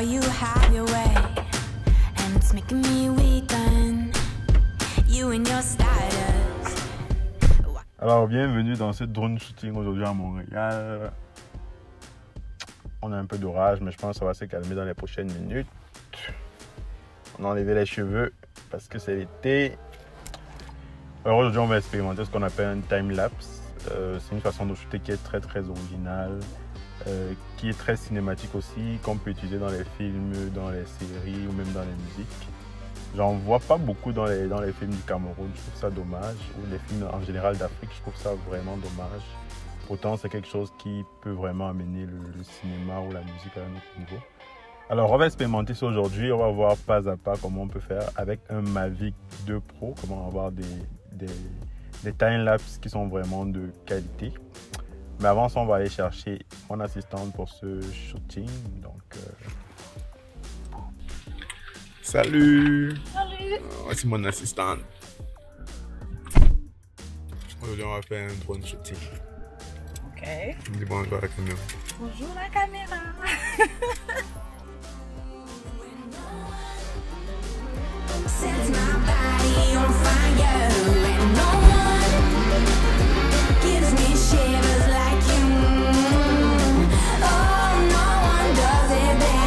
You have your way, and it's making me weaken. You and your status. Alors, bienvenue dans ce drone shooting aujourd'hui à Montréal. On a un peu d'orage, mais je pense que ça va se calmer dans les prochaines minutes. On a enlevé les cheveux parce que c'est l'été. Alors aujourd'hui, on va expérimenter ce qu'on appelle un time-lapse. C'est une façon de shooter qui est très originale. Qui est très cinématique aussi, qu'on peut utiliser dans les films, dans les séries ou même dans les musiques. J'en vois pas beaucoup dans les films du Cameroun, je trouve ça dommage, ou les films en général d'Afrique, je trouve ça vraiment dommage. Pourtant, c'est quelque chose qui peut vraiment amener le cinéma ou la musique à un autre niveau. Alors, on va expérimenter ça aujourd'hui, on va voir pas à pas comment on peut faire avec un Mavic 2 Pro, comment avoir des time-lapse qui sont vraiment de qualité. Mais avant ça, on va aller chercher mon assistante pour ce shooting. Donc, Salut! Salut! Voici mon assistante. Aujourd'hui, on va faire un drone shooting. Ok. Dis bonjour à la caméra. Bonjour la caméra! Sets my body on fire, and no one gives me shivers like you. Oh, no one does it better.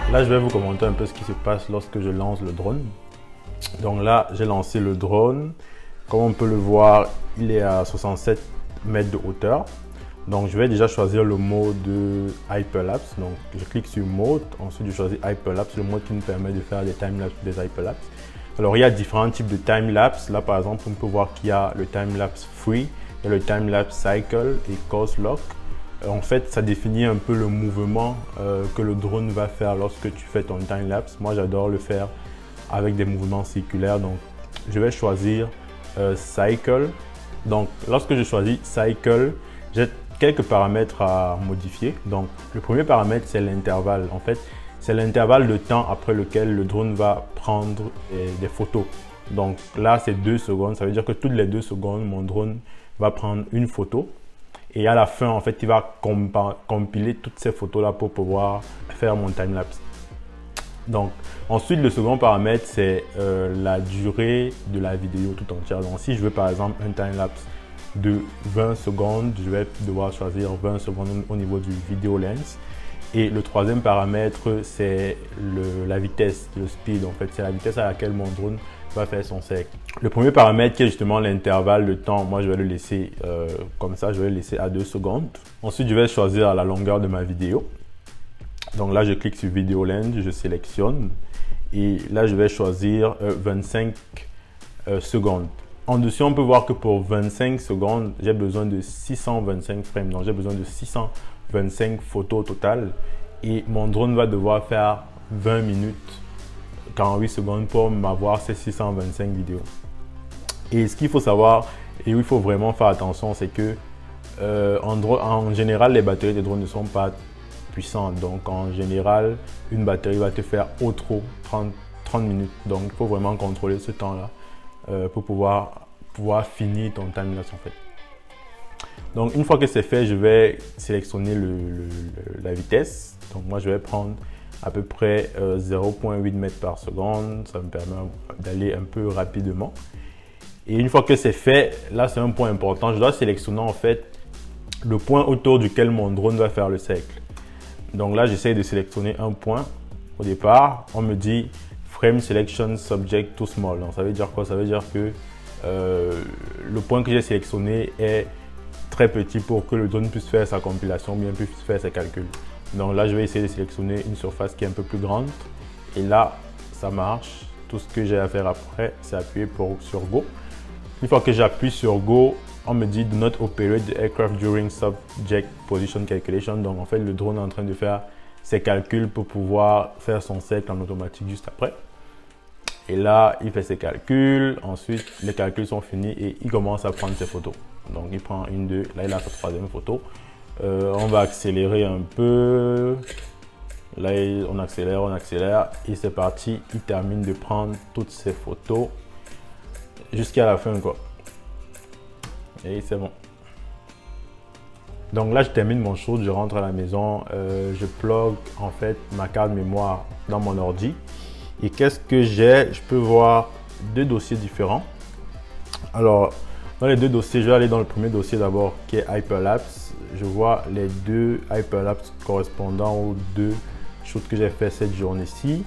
Là, je vais vous commenter un peu ce qui se passe lorsque je lance le drone. Donc là, j'ai lancé le drone. Comme on peut le voir, il est à 67 mètres de hauteur. Donc, je vais déjà choisir le mode de Hyperlapse. Donc, je clique sur Mode. Ensuite, je choisis Hyperlapse, le mode qui nous permet de faire des timelapse ou des hyperlapse. Alors, il y a différents types de timelapse. Là, par exemple, on peut voir qu'il y a le timelapse free, il y a le timelapse cycle et course lock. En fait, ça définit un peu le mouvement que le drone va faire lorsque tu fais ton time-lapse. Moi, j'adore le faire avec des mouvements circulaires. Donc, je vais choisir Cycle. Donc, lorsque je choisis Cycle, j'ai quelques paramètres à modifier. Donc, le premier paramètre, c'est l'intervalle. En fait, c'est l'intervalle de temps après lequel le drone va prendre des photos. Donc, là, c'est 2 secondes. Ça veut dire que toutes les 2 secondes, mon drone va prendre une photo. Et à la fin, en fait, il va compiler toutes ces photos-là pour pouvoir faire mon time-lapse. Donc, ensuite, le second paramètre, c'est la durée de la vidéo tout entière. Donc, si je veux, par exemple, un time-lapse de 20 secondes, je vais devoir choisir 20 secondes au niveau du vidéo lens. Et le troisième paramètre, c'est la vitesse, le speed. En fait, c'est la vitesse à laquelle mon drone va faire son cercle. Le premier paramètre qui est justement l'intervalle de temps, moi je vais le laisser comme ça, je vais le laisser à 2 secondes. Ensuite, je vais choisir la longueur de ma vidéo. Donc là, je clique sur Video Lens, je sélectionne et là, je vais choisir 25 secondes. En dessus, on peut voir que pour 25 secondes, j'ai besoin de 625 frames. Donc, j'ai besoin de 625 photos au total et mon drone va devoir faire 20 minutes 48 secondes pour m'avoir ces 625 vidéos. Et ce qu'il faut savoir et où il faut vraiment faire attention, c'est que en général, les batteries des drones ne sont pas puissantes. Donc, en général, une batterie va te faire au trop 30 minutes. Donc, il faut vraiment contrôler ce temps-là pour pouvoir finir ton time-lapse en fait. Donc, une fois que c'est fait, je vais sélectionner la vitesse. Donc, moi, je vais prendre à peu près 0,8 mètres par seconde. Ça me permet d'aller un peu rapidement. Et une fois que c'est fait, là, c'est un point important. Je dois sélectionner en fait le point autour duquel mon drone va faire le cercle. Donc là, j'essaie de sélectionner un point. Au départ, on me dit Frame Selection Subject Too Small. Donc, ça veut dire quoi? Ça veut dire que le point que j'ai sélectionné est très petit pour que le drone puisse faire sa compilation, bien puisse faire ses calculs. Donc là, je vais essayer de sélectionner une surface qui est un peu plus grande. Et là, ça marche. Tout ce que j'ai à faire après, c'est appuyer sur Go. Une fois que j'appuie sur Go, on me dit « Do not operate the aircraft during subject position calculation ». Donc en fait, le drone est en train de faire ses calculs pour pouvoir faire son cercle en automatique juste après. Et là, il fait ses calculs. Ensuite, les calculs sont finis et il commence à prendre ses photos. Donc il prend une, deux. Là, il a sa troisième photo. On va accélérer un peu. Là, on accélère et c'est parti. Il termine de prendre toutes ses photos jusqu'à la fin, quoi. Et c'est bon. Donc là, je termine mon shoot, je rentre à la maison, je plug en fait ma carte mémoire dans mon ordi. Et qu'est-ce que j'ai? Je peux voir deux dossiers différents. Alors, dans les deux dossiers, je vais aller dans le premier dossier d'abord qui est Hyperlapse. Je vois les deux Hyperlapse correspondant aux deux shoots que j'ai fait cette journée-ci.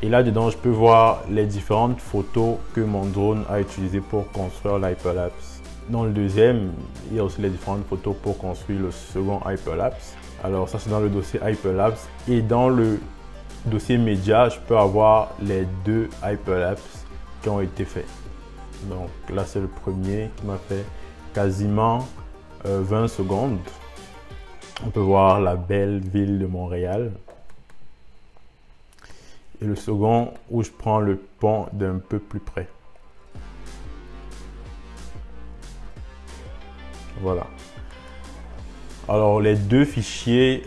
Et là-dedans, je peux voir les différentes photos que mon drone a utilisées pour construire l'Hyperlapse. Dans le deuxième, il y a aussi les différentes photos pour construire le second Hyperlapse. Alors ça, c'est dans le dossier Hyperlapse. Et dans le dossier média, je peux avoir les deux Hyperlapse qui ont été faits. Donc là, c'est le premier qui m'a fait quasiment 20 secondes. On peut voir la belle ville de Montréal. Et le second où je prends le pont d'un peu plus près. Voilà. Alors les deux fichiers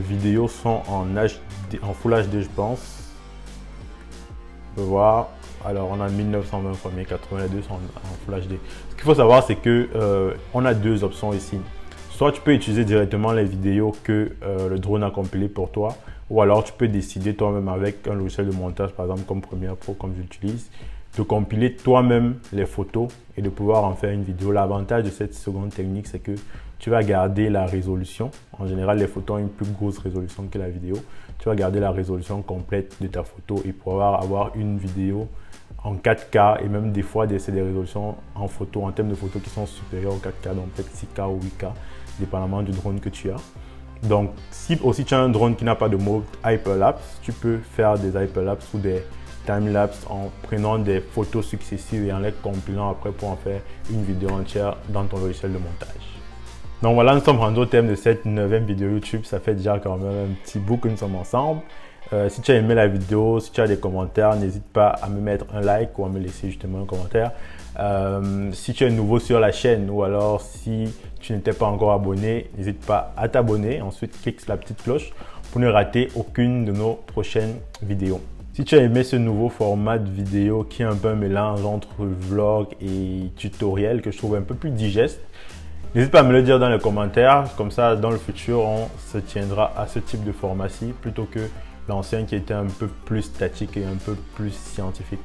vidéo sont en Full HD, je pense. On peut voir. Alors on a 1920 x 1082 sont en Full HD. Ce qu'il faut savoir, c'est que on a deux options ici. Soit tu peux utiliser directement les vidéos que le drone a compilées pour toi, ou alors tu peux décider toi-même avec un logiciel de montage, par exemple comme Premiere Pro, comme j'utilise, de compiler toi-même les photos et de pouvoir en faire une vidéo. L'avantage de cette seconde technique, c'est que tu vas garder la résolution. En général, les photos ont une plus grosse résolution que la vidéo. Tu vas garder la résolution complète de ta photo et pouvoir avoir une vidéo en 4K et même des fois, c'est des résolutions en photo, en termes de photos qui sont supérieures au 4K, donc peut-être 6K ou 8K, dépendamment du drone que tu as. Donc, si aussi tu as un drone qui n'a pas de mode Hyperlapse, tu peux faire des Hyperlapse ou des timelapse en prenant des photos successives et en les compilant après pour en faire une vidéo entière dans ton logiciel de montage. Donc voilà, nous sommes rendus au terme de cette 9e vidéo YouTube. Ça fait déjà quand même un petit bout que nous sommes ensemble. Si tu as aimé la vidéo, si tu as des commentaires, n'hésite pas à me mettre un like ou à me laisser justement un commentaire. Si tu es nouveau sur la chaîne ou alors si tu n'étais pas encore abonné, n'hésite pas à t'abonner. Ensuite, clique sur la petite cloche pour ne rater aucune de nos prochaines vidéos. Si tu as aimé ce nouveau format de vidéo qui est un peu un mélange entre vlog et tutoriel que je trouve un peu plus digeste, n'hésite pas à me le dire dans les commentaires. Comme ça, dans le futur, on se tiendra à ce type de format-ci plutôt que l'ancien qui était un peu plus statique et un peu plus scientifique.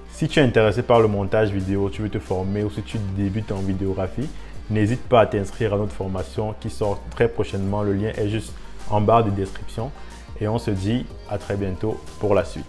Si tu es intéressé par le montage vidéo, tu veux te former ou si tu débutes en vidéographie, n'hésite pas à t'inscrire à notre formation qui sort très prochainement. Le lien est juste en barre de description. Et on se dit à très bientôt pour la suite.